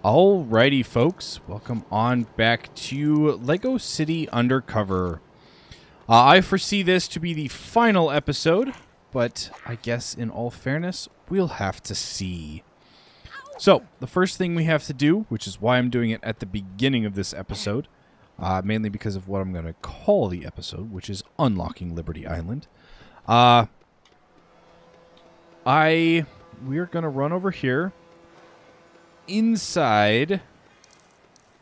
Alrighty, folks. Welcome on back to Lego City Undercover. I foresee this to be the final episode, but I guess in all fairness, we'll have to see. So, the first thing we have to do, which is why I'm doing it at the beginning of this episode, mainly because of what I'm going to call the episode, which is Unlocking Liberty Island. We're going to run over here inside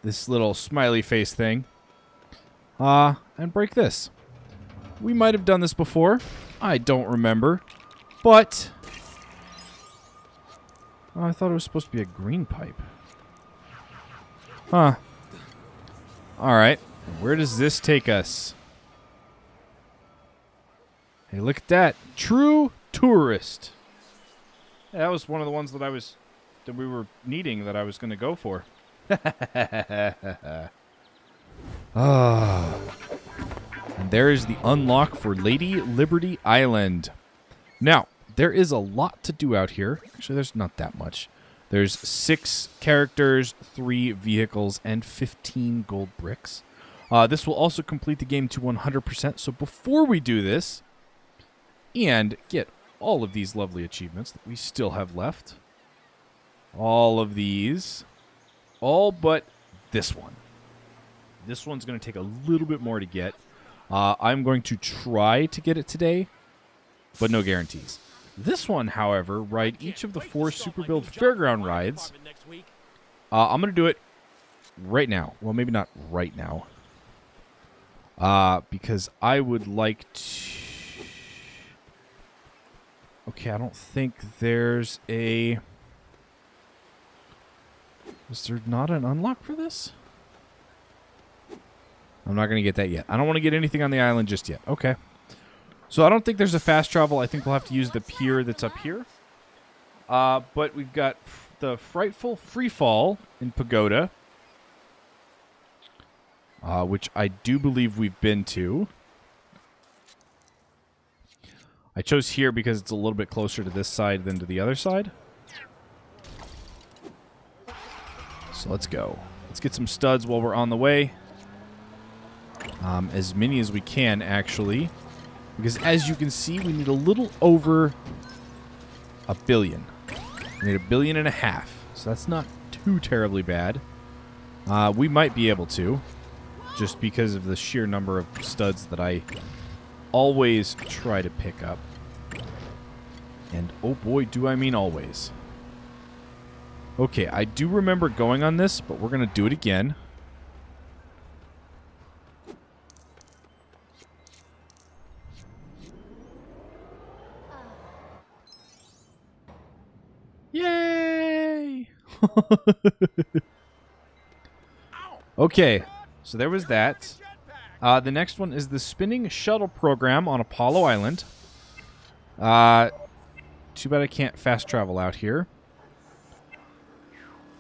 this little smiley face thing and break this. We might have done this before. I don't remember. But I thought it was supposed to be a green pipe. Huh. Alright. Where does this take us? Hey, look at that. True tourist. Yeah, that was one of the ones that we were needing that I was going to go for. And there is the unlock for Lady Liberty Island. Now, there is a lot to do out here. Actually, there's not that much. There's 6 characters, 3 vehicles, and 15 gold bricks. This will also complete the game to 100%. So before we do this and get all of these lovely achievements that we still have left, all of these, all but this one. This one's going to take a little bit more to get. I'm going to try to get it today, but no guarantees. This one, however, ride each of the 4 Super Build Fairground rides. I'm going to do it right now. Well, maybe not right now. Because I would like to... Okay, I don't think there's a... Is there not an unlock for this? I'm not going to get that yet. I don't want to get anything on the island just yet. Okay. So I don't think there's a fast travel. I think we'll have to use the pier that's up here. But we've got the Frightful Freefall in Pagoda, which I do believe we've been to. I chose here because it's a little bit closer to this side than to the other side. So let's go. Let's get some studs while we're on the way. As many as we can, actually. Because as you can see, we need a little over a billion. We need 1.5 billion. So that's not too terribly bad. We might be able to. Just because of the sheer number of studs that I always try to pick up. And oh boy, do I mean always. Okay, I do remember going on this, but we're going to do it again. Yay! Okay, so there was that. The next one is the spinning shuttle program on Apollo Island. Too bad I can't fast travel out here.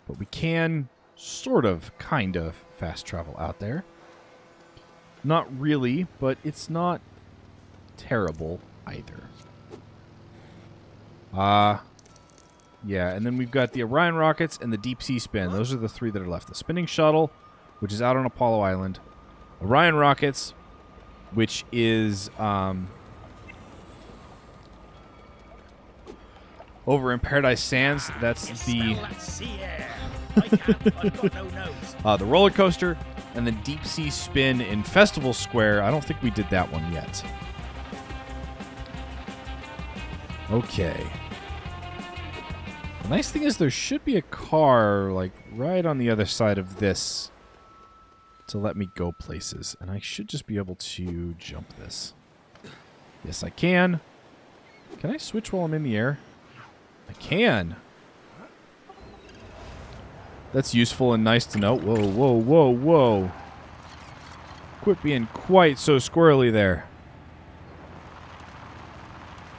But we can sort of, kind of, fast travel out there. Not really, but it's not terrible either. Yeah, and then we've got the Orion rockets and the deep sea spin. Those are the 3 that are left. The spinning shuttle, which is out on Apollo Island. Orion rockets, which is over in Paradise Sands. That's the the roller coaster, and the deep sea spin in Festival Square. I don't think we did that one yet. Okay. The nice thing is there should be a car like right on the other side of this to let me go places, and I should just be able to jump this. Yes, I can. Can I switch while I'm in the air? I can. That's useful and nice to know. Whoa, whoa, whoa, whoa. Quit being quite so squirrely there.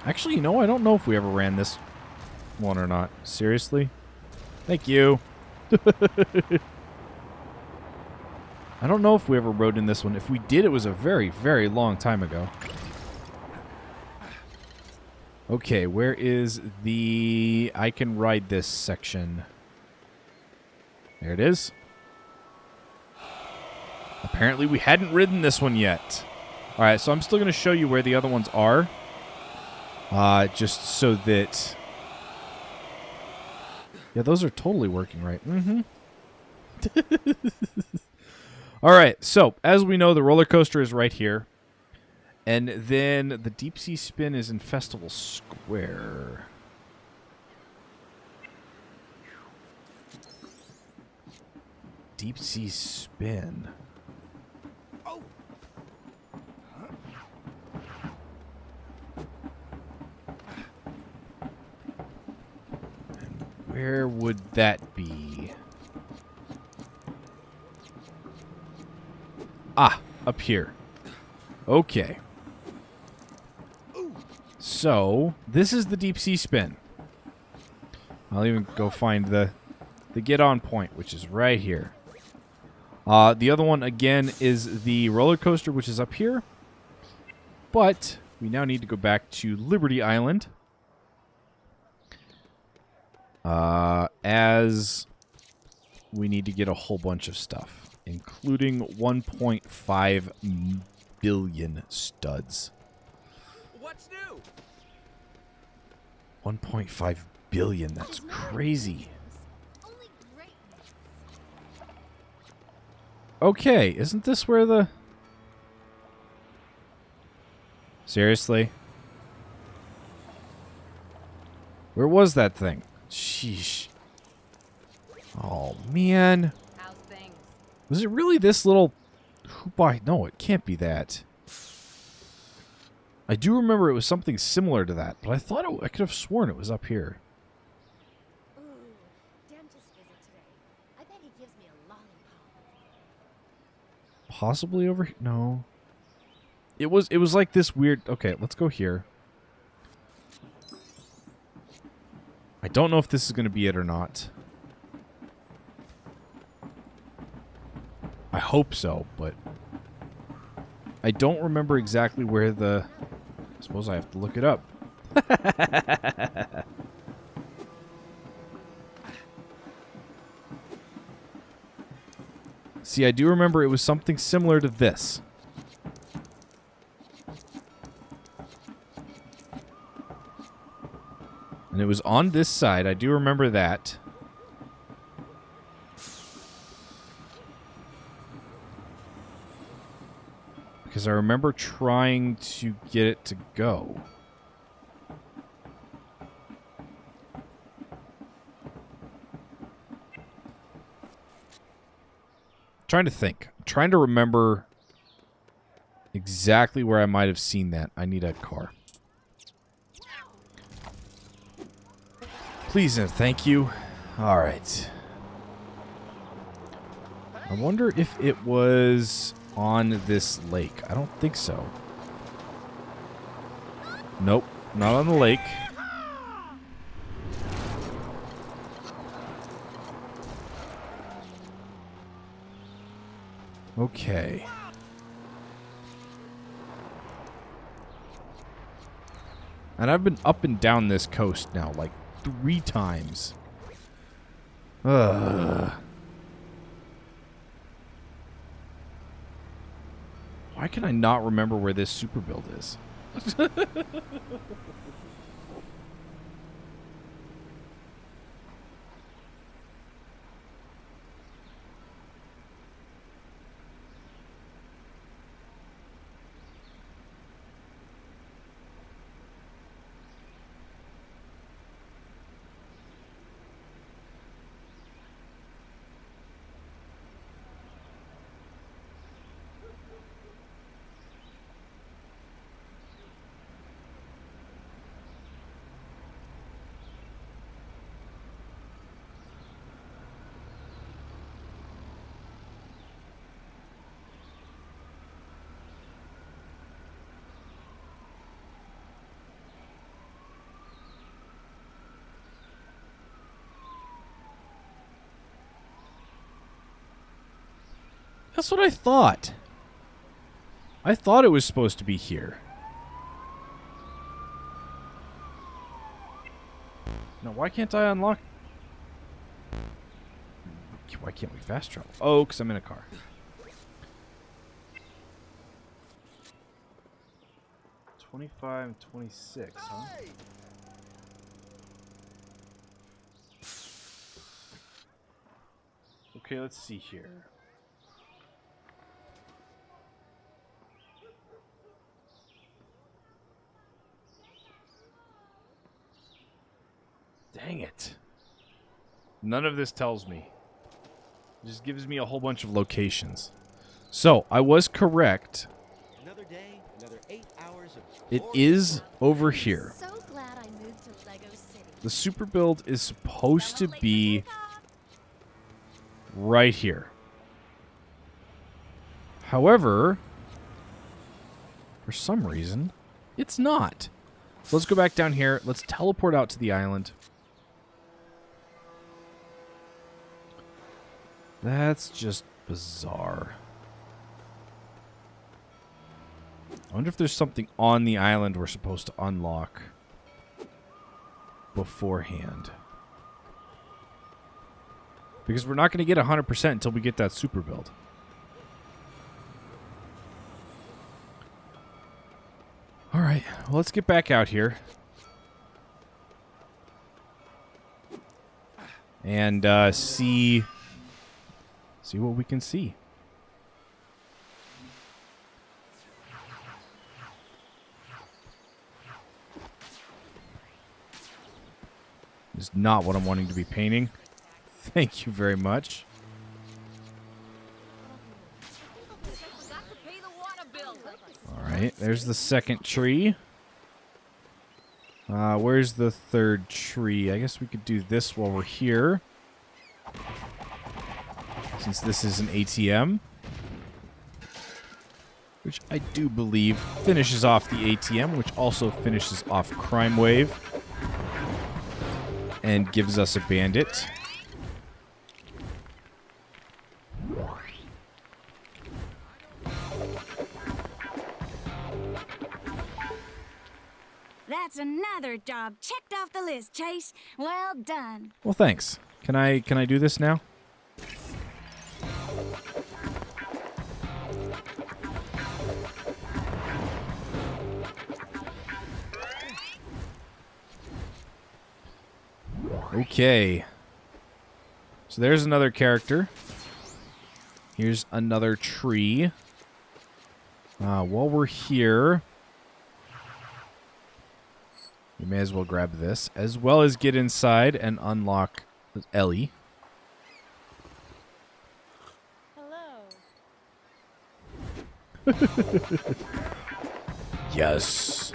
Actually, you know, I don't know if we ever ran this one or not. Seriously? Thank you. I don't know if we ever rode in this one. If we did, it was a very, very long time ago. Okay, where is the I can ride this section? There it is. Apparently we hadn't ridden this one yet. All right, so I'm still going to show you where the other ones are. Just so that... Yeah, those are totally working right. Mm-hmm. All right, so as we know, the roller coaster is right here. And then the deep sea spin is in Festival Square. Deep sea spin. Oh. And where would that be? Ah, up here. Okay. So, this is the deep sea spin. I'll even go find the get on point, which is right here. The other one, again, is the roller coaster, which is up here. But we now need to go back to Liberty Island. As we need to get a whole bunch of stuff, including 1.5 billion studs. What's new? 1.5 billion, that's crazy. Okay, isn't this where the... Seriously? Where was that thing? Sheesh. Oh, man. How's things? Was it really this little... No, it can't be that. I do remember it was something similar to that, but I thought I could have sworn it was up here. Ooh, dentist visit today. I bet he gives me a lollipop. Possibly over here? No. It was like this weird... Okay, let's go here. I don't know if this is going to be it or not. I hope so, but... I don't remember exactly where the... I suppose I have to look it up. See, I do remember it was something similar to this. And it was on this side. I do remember that. Because I remember trying to get it to go. Trying to think. I'm trying to remember exactly where I might have seen that. I need a car. Please and thank you. Alright. I wonder if it was on this lake. I don't think so. Nope. Not on the lake. Okay. And I've been up and down this coast now, like 3 times. Ugh. Why can I not remember where this super build is? That's what I thought. I thought it was supposed to be here. Now, why can't I unlock... Why can't we fast travel? Oh, because I'm in a car. $25 and $26, huh? Okay, let's see here. Dang it. None of this tells me. It just gives me a whole bunch of locations. So, I was correct. Another day, another 8 hours of It is over here. So glad I moved to Lego City. The super build is supposed to be right here. However, for some reason, it's not. So let's go back down here. Let's teleport out to the island. That's just bizarre. I wonder if there's something on the island we're supposed to unlock beforehand. Because we're not going to get 100% until we get that super build. Alright, well, let's get back out here. And see what we can see. Is not what I'm wanting to be painting. Thank you very much. Alright, there's the second tree. Where's the third tree? I guess we could do this while we're here. Since this is an ATM. Which I do believe finishes off the ATM, which also finishes off Crime Wave. And gives us a bandit. That's another job checked off the list, Chase. Well done. Well, thanks. Can I do this now? Okay. So there's another character. Here's another tree. While we're here, we may as well grab this, as well as get inside and unlock Ellie. Hello. Yes.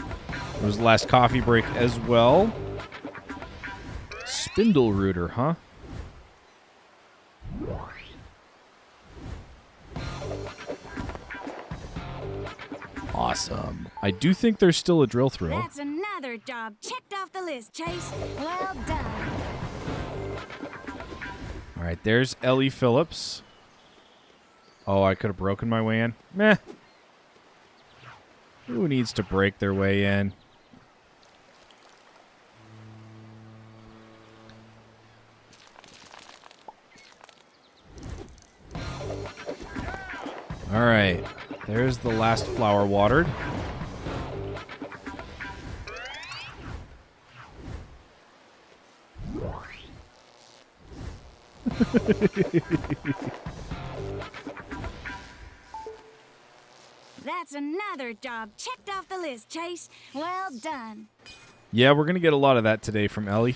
It was the last coffee break as well. Spindle rooter, huh? Awesome. I do think there's still a drill thrill. That's another job checked off the list, Chase. Well done. All right, there's Ellie Phillips. Oh, I could have broken my way in. Meh. Who needs to break their way in? All right, there's the last flower watered. That's another job checked off the list, Chase. Well done. Yeah, we're going to get a lot of that today from Ellie.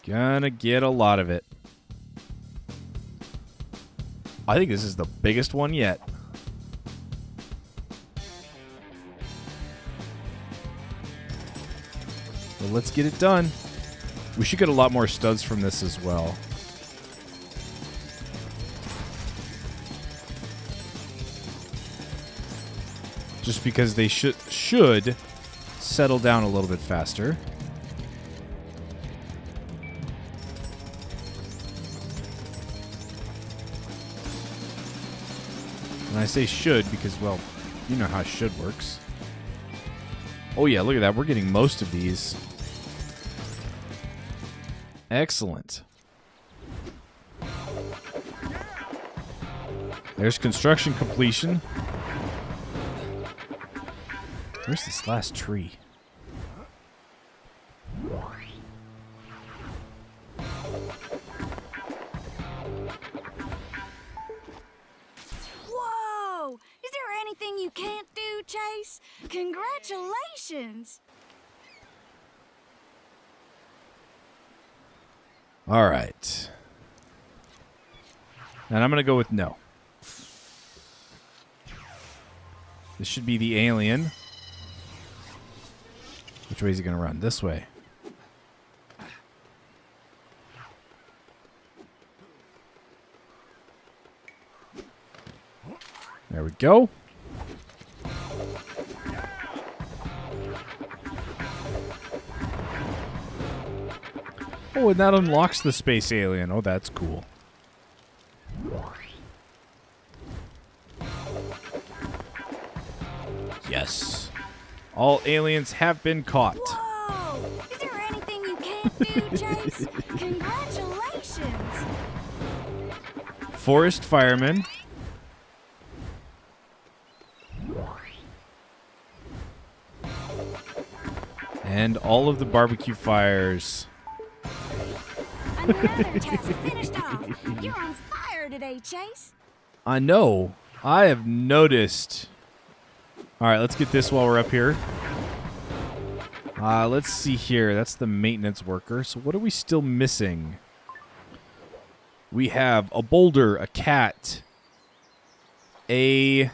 Gonna get a lot of it. I think this is the biggest one yet. Well, let's get it done. We should get a lot more studs from this as well. Just because they should settle down a little bit faster. And I say should because, well, you know how should works. Oh yeah, look at that. We're getting most of these. Excellent. There's construction completion. Where's this last tree? Whoa! Is there anything you can't do, Chase? Congratulations! All right. And I'm going to go with no. This should be the alien. Which way is he going to run? This way. There we go. Oh, and that unlocks the space alien. Oh, that's cool. Yes. All aliens have been caught. Whoa! Is there anything you can't do, Chase? Congratulations! Forest fireman. And all of the barbecue fires. Another task finished off. You're on fire today, Chase. I know. I have noticed. All right, let's get this while we're up here. Let's see here. That's the maintenance worker. So what are we still missing? We have a boulder, a cat, a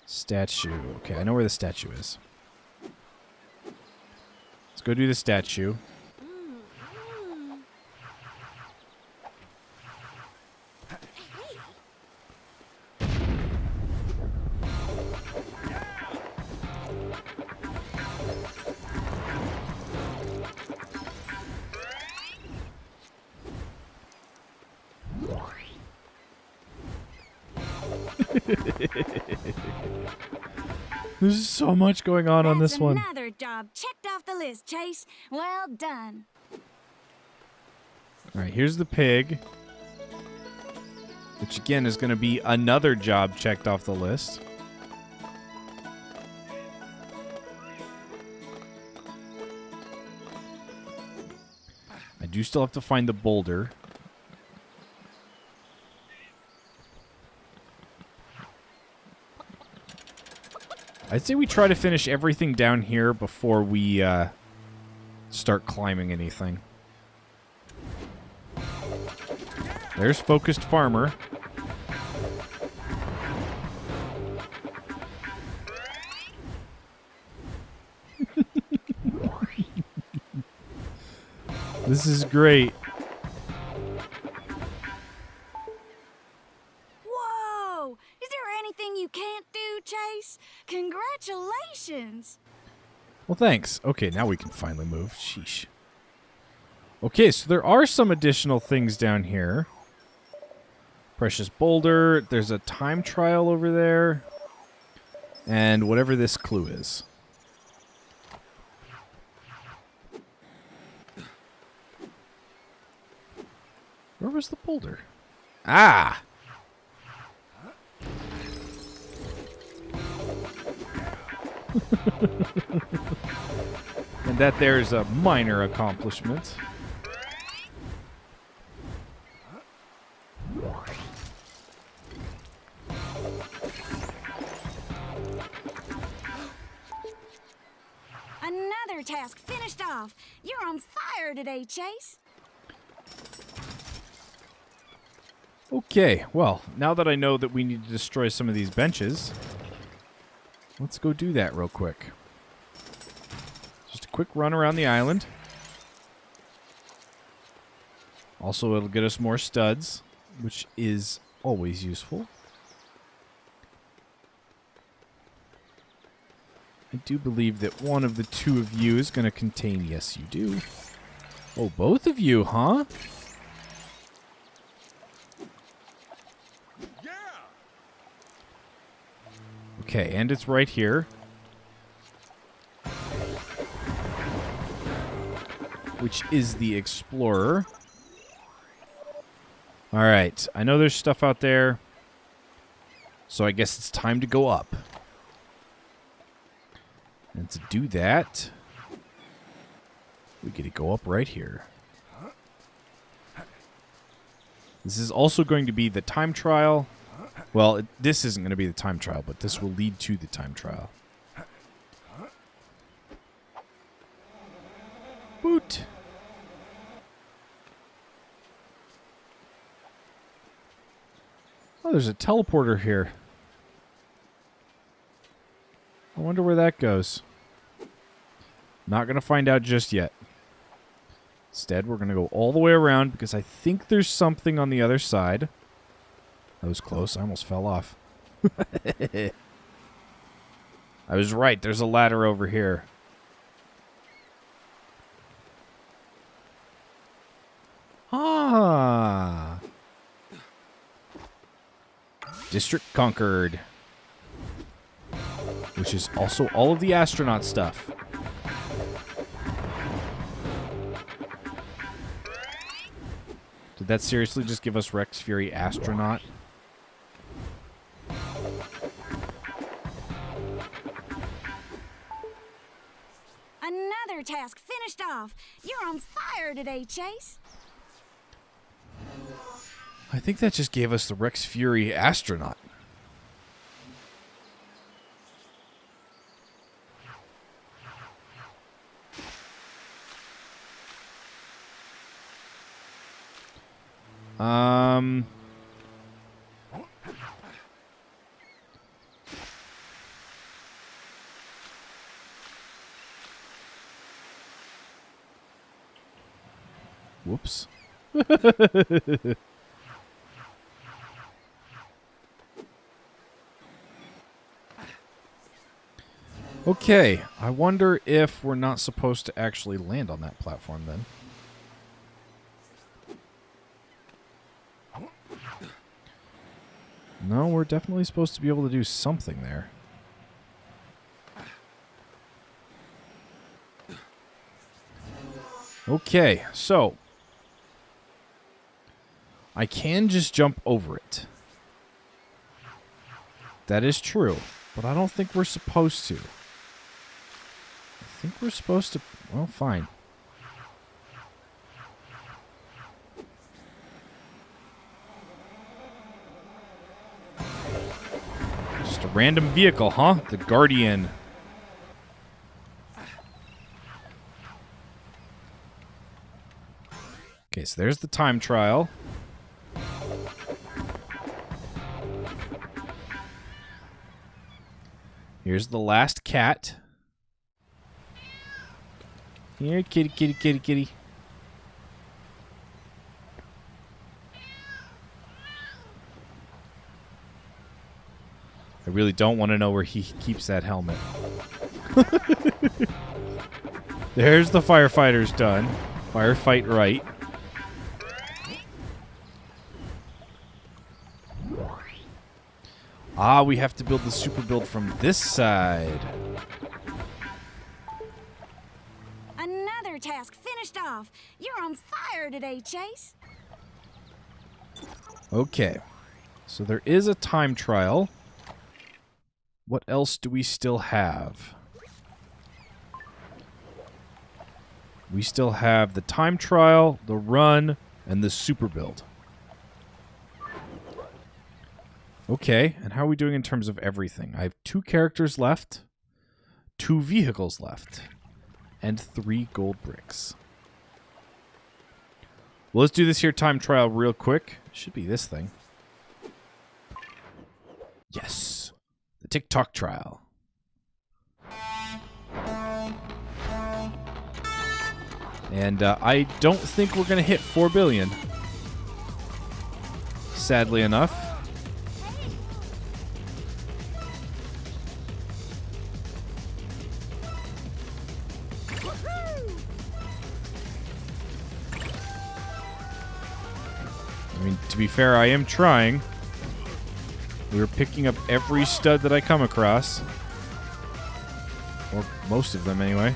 statue. Okay, I know where the statue is. Let's go do the statue. There's so much going on this one. Another job checked off the list, Chase. Well done. All right, here's the pig. Which, again, is going to be another job checked off the list. I do still have to find the boulder. I'd say we try to finish everything down here before we start climbing anything. There's Focused Farmer. This is great. Whoa! Is there anything you can't do, Chase? Congratulations! Well, thanks. Okay, now we can finally move. Sheesh. Okay, so there are some additional things down here. Precious boulder. There's a time trial over there. And whatever this clue is. Where was the boulder? Ah! And that there's a minor accomplishment. Another task finished off. You're on fire today, Chase. Okay, well, now that I know that we need to destroy some of these benches, let's go do that real quick. Just a quick run around the island. Also, it'll get us more studs, which is always useful. I do believe that one of the two of you is going to contain... Yes, you do. Oh, both of you, huh? Okay, and it's right here. Which is the Explorer. All right. I know there's stuff out there. So I guess it's time to go up. And to do that, we get to go up right here. This is also going to be the time trial. Well, this isn't going to be the time trial, but this will lead to the time trial. Boot. Oh, there's a teleporter here. I wonder where that goes. Not going to find out just yet. Instead, we're going to go all the way around because I think there's something on the other side. That was close. I almost fell off. I was right. There's a ladder over here. Ah. District conquered. Which is also all of the astronaut stuff. Did that seriously just give us Rex Fury astronaut? Another task finished off. You're on fire today, Chase. I think that just gave us the Rex Fury astronaut. Whoops. Okay, I wonder if we're not supposed to actually land on that platform then. No, we're definitely supposed to be able to do something there. Okay, so I can just jump over it. That is true, but I don't think we're supposed to. I think we're supposed to... Well, fine. Just a random vehicle, huh? The Guardian. Okay, so there's the time trial. Here's the last cat. Here, kitty, kitty, kitty, kitty. I really don't want to know where he keeps that helmet. There's the firefighters done. Firefight right. Ah, we have to build the super build from this side. Another task finished off. You're on fire today, Chase. Okay. So there is a time trial. What else do we still have? We still have the time trial, the run, and the super build. Okay, and how are we doing in terms of everything? I have 2 characters left, 2 vehicles left, and 3 gold bricks. Well, let's do this here time trial real quick. Should be this thing. Yes, the TikTok trial. And I don't think we're going to hit 4 billion. Sadly enough. I mean, to be fair, I am trying. We're picking up every stud that I come across. Or most of them, anyway.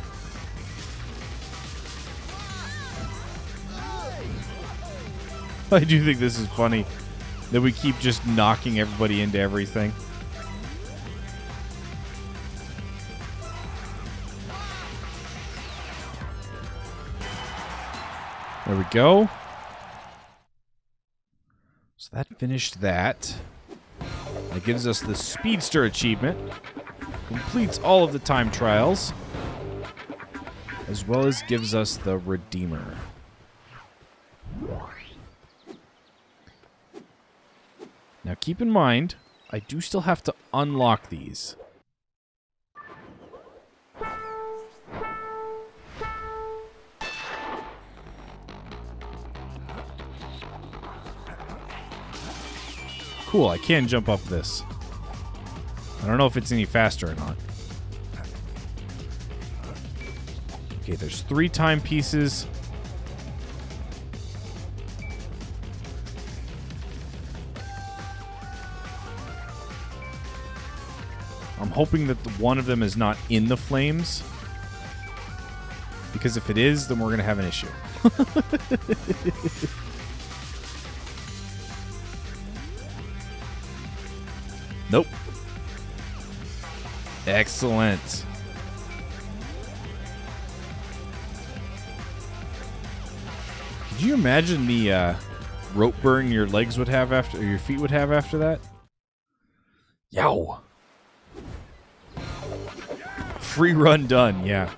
I do think this is funny that we keep just knocking everybody into everything. There we go. So that finished that. That gives us the Speedster achievement. Completes all of the time trials. As well as gives us the Redeemer. Now keep in mind, I do still have to unlock these. Cool, I can jump up this. I don't know if it's any faster or not. Okay, there's 3 timepieces. I'm hoping that one of them is not in the flames. Because if it is, then we're going to have an issue. Nope. Excellent. Could you imagine the rope burn your legs would have after, or your feet would have after that? Yow. Free run done, yeah.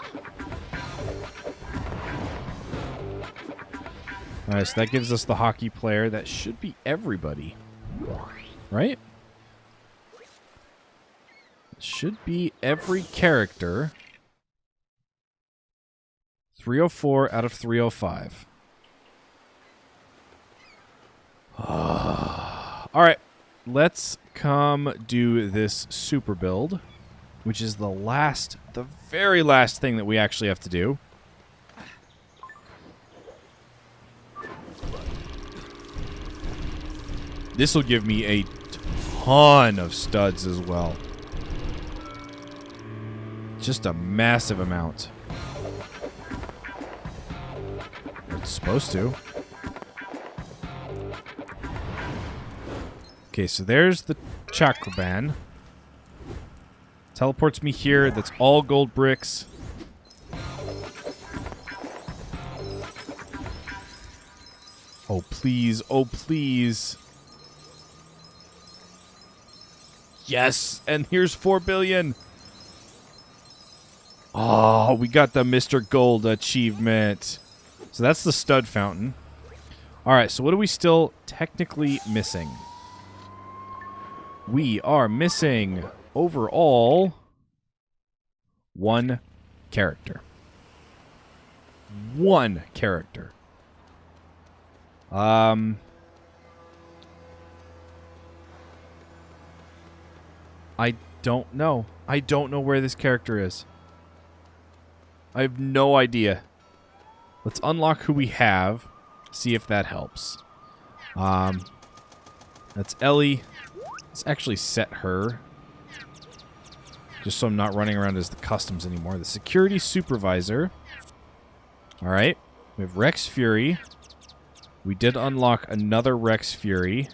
Alright, so that gives us the hockey player. That should be everybody. Right? Should be every character. 304 out of 305. Alright, let's come do this super build, which is the very last thing that we actually have to do. This will give me a ton of studs as well. Just a massive amount. It's supposed to. Okay, so there's the Chakraban. Teleports me here. That's all gold bricks. Oh, please. Oh, please. Yes, and here's 4 billion. Oh, we got the Mr. Gold achievement. So that's the stud fountain. All right, so what are we still technically missing? We are missing overall 1 character. 1 character. I don't know. I don't know where this character is. I have no idea. Let's unlock who we have. See if that helps. That's Ellie. Let's actually set her. Just so I'm not running around as the customs anymore. The security supervisor. Alright. We have Rex Fury. We did unlock another Rex Fury.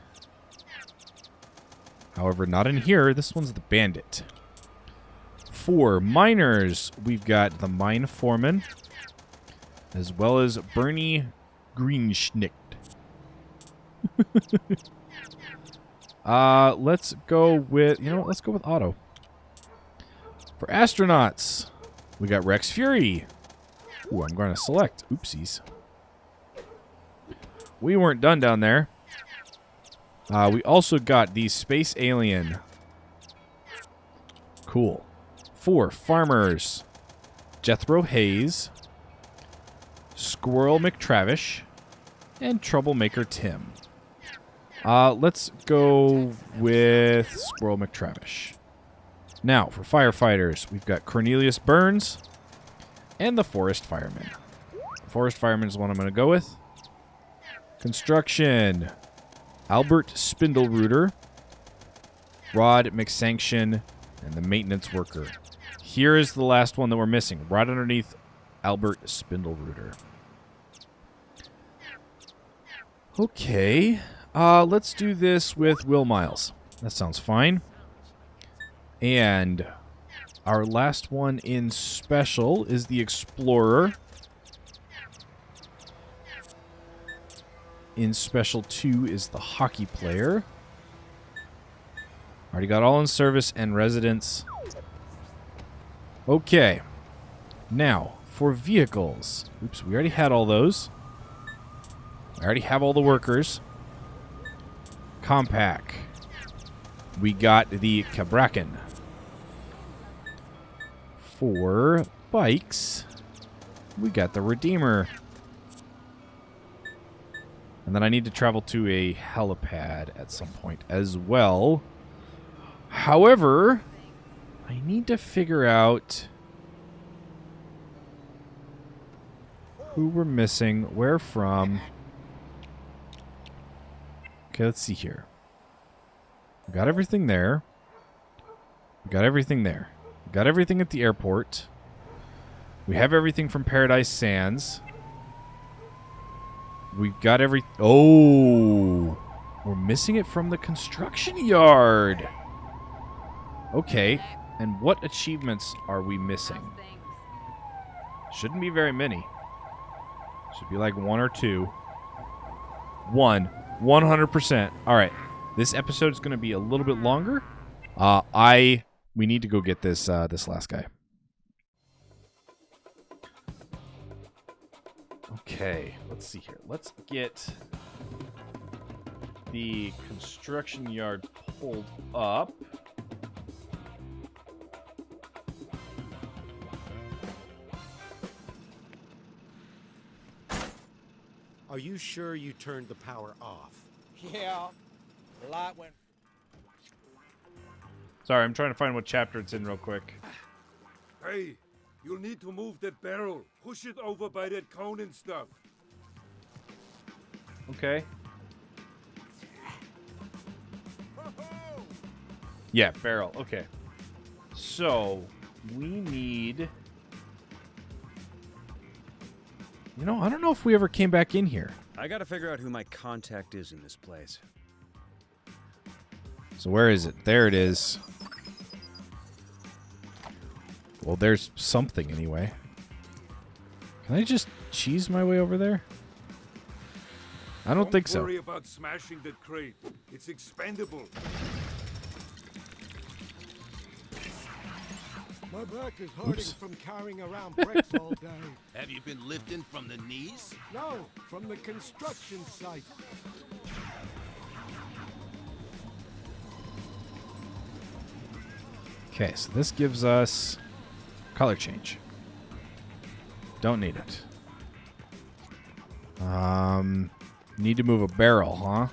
However, not in here. This one's the bandit. For miners, we've got the mine foreman, as well as Bernie Greenschnicht. Let's go with, you know what, let's go with Otto. For astronauts, we got Rex Fury. Ooh, I'm going to select. Oopsies. We weren't done down there. We also got the space alien. Cool. For farmers, Jethro Hayes, Squirrel McTravish, and Troublemaker Tim. Let's go with Squirrel McTravish. Now, for firefighters, we've got Cornelius Burns and the Forest Fireman. Forest Fireman is the one I'm going to go with. Construction, Albert Spindlerooter, Rod McSanction, and the maintenance worker. Here is the last one that we're missing, right underneath Albert Spindlerooter. Okay. Let's do this with Will Miles. That sounds fine. And our last one in special is the Explorer. In special 2 is the hockey player. Already got all in service and residence. Okay. Now, for vehicles. Oops, we already had all those. I already have all the workers. Compact. We got the Cabrakan. For bikes, we got the Redeemer. And then I need to travel to a helipad at some point as well. However, I need to figure out who we're missing, where from. Okay, let's see here. We got everything there. We got everything there. We got everything at the airport. We have everything from Paradise Sands. We've got every... Oh! We're missing it from the construction yard! Okay, and what achievements are we missing? Shouldn't be very many. Should be like 1 or 2. 1. 100%. Alright, this episode is going to be a little bit longer. We need to go get this last guy. Okay, let's see here. Let's get the construction yard pulled up. Are you sure you turned the power off? Yeah, the light went. Sorry, I'm trying to find what chapter it's in real quick. Hey, you'll need to move that barrel. Push it over by that cone and stuff. Okay. Yeah, barrel. Okay. So, we need... You know, I don't know if we ever came back in here. I gotta figure out who my contact is in this place. So where is it? There it is. Well, there's something anyway. Can I just cheese my way over there? I don't think so. Don't worry about smashing that crate. It's expendable. My back is hurting from carrying around bricks all day. Have you been lifting from the knees? No, from the construction site. Okay, so this gives us color change. Don't need it. Need to move a barrel, huh?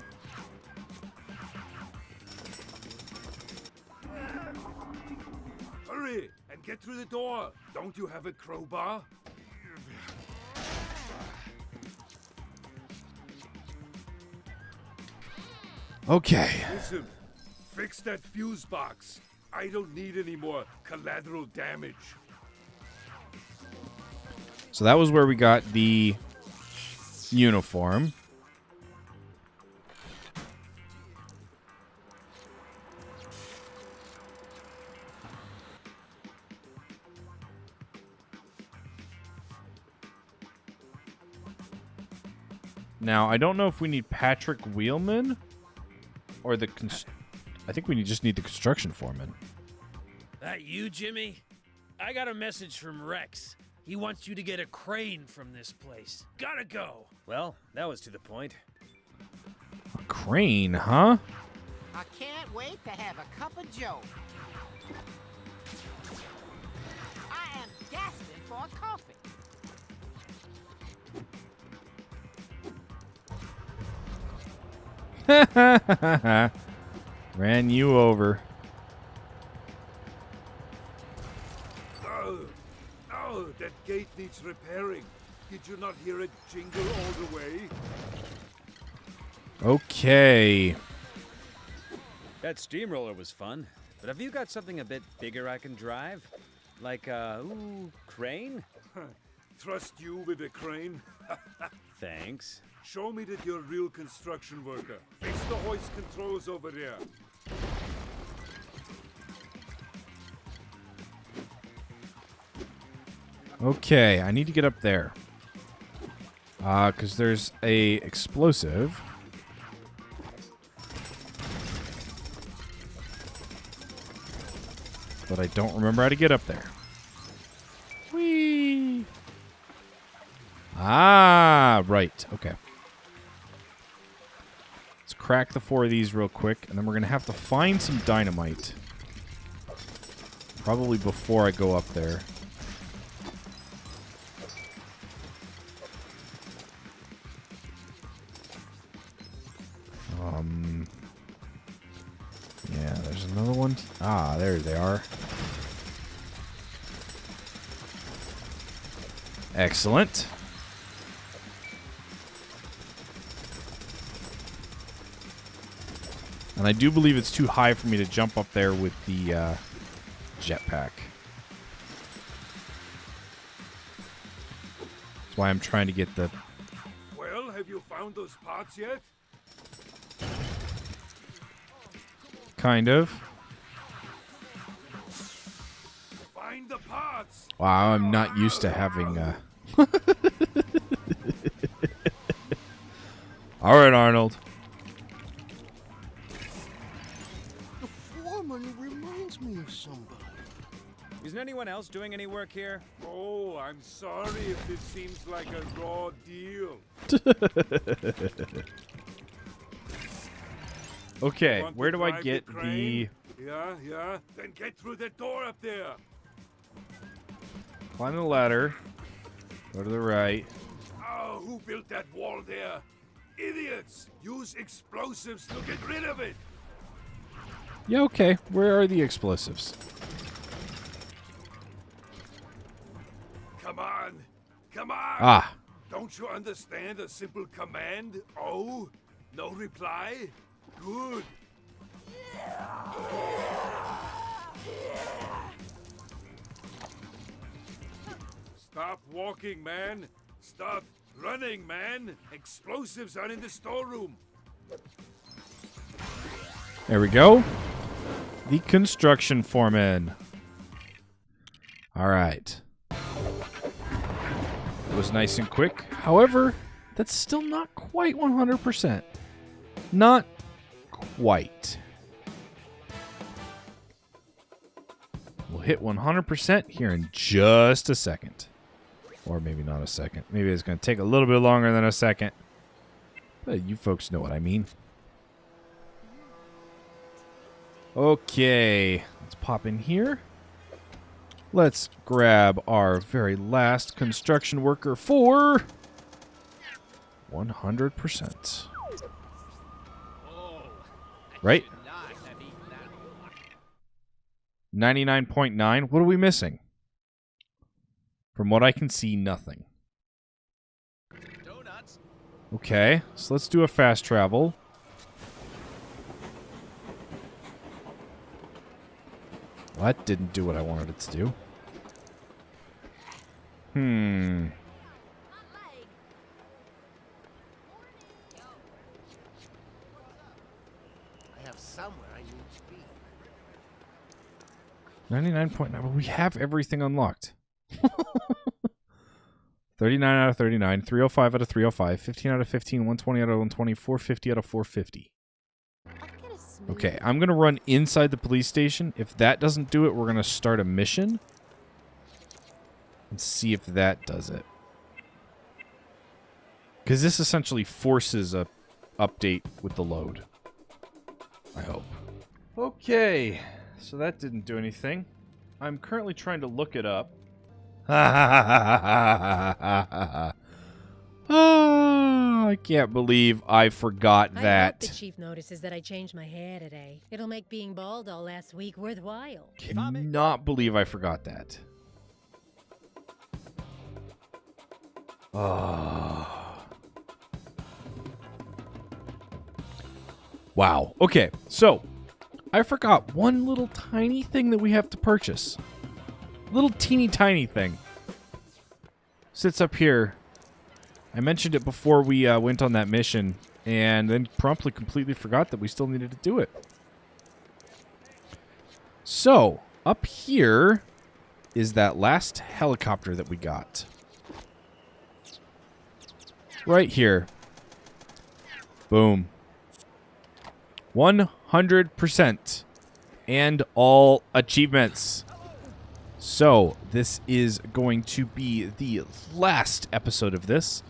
Hurry and get through the door. Don't you have a crowbar? Okay. Listen, fix that fuse box. I don't need any more collateral damage. So that was where we got the uniform. Now, I don't know if we need Patrick Wheelman or the... I think we just need the construction foreman. That you, Jimmy? I got a message from Rex. He wants you to get a crane from this place. Gotta go. Well, that was to the point. A crane, huh? I can't wait to have a cup of joe. I am gasping for a coffee. Ran you over. Oh, that gate needs repairing. Did you not hear it jingle all the way? Okay. That steamroller was fun, but have you got something a bit bigger I can drive? Like a, crane? Trust you with a crane? Thanks. Show me that you're a real construction worker. Fix the hoist controls over there. Okay, I need to get up there. Because there's a explosive. But I don't remember how to get up there. Whee! Ah, right. Okay. Let's crack the 4 of these real quick, and then we're going to have to find some dynamite. Probably before I go up there. Yeah, there's another one. Ah, there they are. Excellent. And I do believe it's too high for me to jump up there with the jetpack. That's why I'm trying to get the... Well, have you found those parts yet? Kind of. Find the parts. Wow, I'm not used to having... All right, Arnold. The foreman reminds me of somebody. Isn't anyone else doing any work here? Oh, I'm sorry if this seems like a raw deal. Okay, Want to where do I drive get the the... crane? Yeah. Then get through that door up there. Climb the ladder. Go to the right. Oh, who built that wall there? Idiots! Use explosives to get rid of it. Yeah, okay. Where are the explosives? Come on. Come on. Ah. Don't you understand a simple command? Oh, no reply? Good. Stop walking, man. Stop running, man. Explosives are in the storeroom. There we go. The construction foreman. All right. It was nice and quick. However, that's still not quite 100%. Not quite. We'll hit 100% here in just a second. Or maybe not a second. Maybe it's going to take a little bit longer than a second. But you folks know what I mean. Okay. Let's pop in here. Let's grab our very last construction worker for 100%. Right? 99.9. What are we missing? From what I can see, nothing. Okay, so let's do a fast travel. Well, that didn't do what I wanted it to do. I have somewhere I need to be. 99.9, but we have everything unlocked. 39 out of 39, 305 out of 305, 15 out of 15, 120 out of 120, 450 out of 450. Okay, I'm going to run inside the police station. If that doesn't do it, we're going to start a mission. And see if that does it. Because this essentially forces a update with the load. I hope. Okay, so that didn't do anything. I'm currently trying to look it up. Oh, I can't believe I forgot that. I hope the chief notices that I changed my hair today. It'll make being bald all last week worthwhile. Cannot believe I forgot that. Oh. Wow. Okay, so I forgot one little tiny thing that we have to purchase. Little teeny tiny thing. Sits up here I mentioned it before we went on that mission, and then promptly completely forgot that we still needed to do it. So, up here is that last helicopter that we got. Right here. Boom. 100%. And all achievements. So, this is going to be the last episode of this.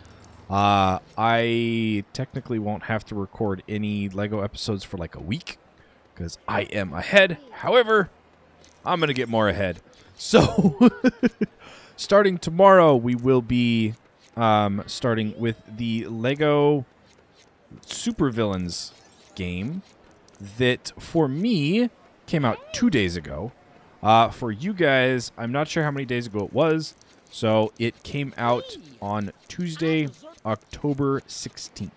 I technically won't have to record any LEGO episodes for like a week, because I am ahead. However, I'm going to get more ahead. So, starting tomorrow, we will be starting with the LEGO Supervillains game that, for me, came out 2 days ago. For you guys, I'm not sure how many days ago it was. So, it came out on Tuesday, October 16th.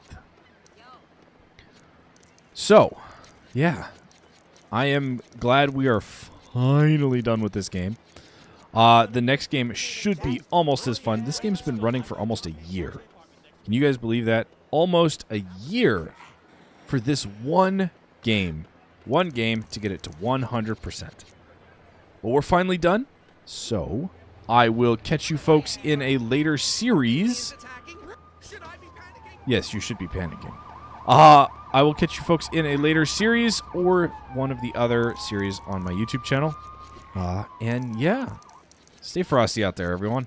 So, yeah. I am glad we are finally done with this game. The next game should be almost as fun. This game's been running for almost a year. Can you guys believe that? Almost a year for this one game. One game to get it to 100%. Well, we're finally done. So, I will catch you folks in a later series. Yes, you should be panicking. I will catch you folks in a later series or one of the other series on my YouTube channel. And yeah, stay frosty out there, everyone.